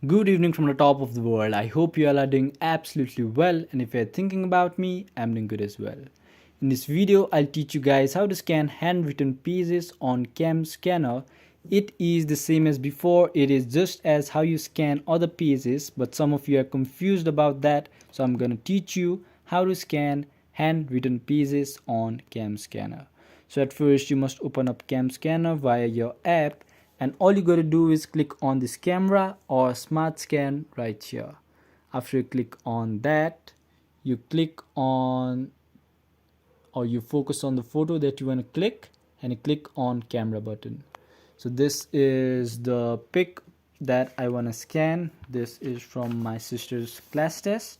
Good evening from the top of the world. I hope you all are doing absolutely well, and if you're thinking about me, I'm doing good as well. In this video, I'll teach you guys how to scan handwritten pieces on CamScanner. It is the same as before. It is just as how you scan other pieces, but some of you are confused about that, so I'm going to teach you how to scan handwritten pieces on CamScanner. So at first, you must open up CamScanner via your app, and all you got to do is click on this camera or smart scan right here. After you click on that, you click on or you focus on the photo that you want to click, and you click on camera button. So this is the pic that I want to scan. This is from my sister's class test.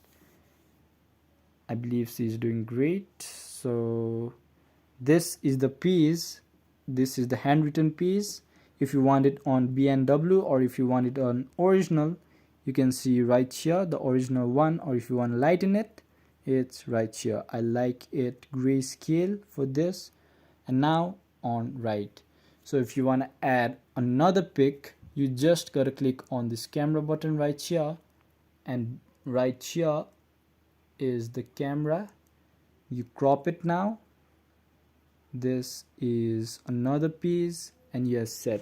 I believe she's doing great. So this is the piece. This is the handwritten piece. If you want it on BNW or if you want it on original, you can see right here the original one, or if you want to lighten it, it's right here. I like it grayscale for this. And now on right. So if you want to add another pic, you just gotta click on this camera button right here, and right here is the camera. You crop it now. This is another piece, and yes, set.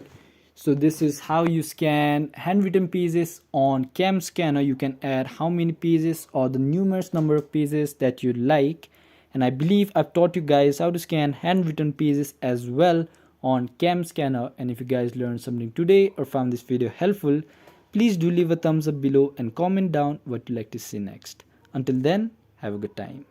So this is how you scan handwritten pieces on CamScanner. You can add how many pieces or the numerous number of pieces that you like. And I believe I've taught you guys how to scan handwritten pieces as well on CamScanner. And if you guys learned something today or found this video helpful, please do leave a thumbs up below and comment down what you'd like to see next. Until then, have a good time.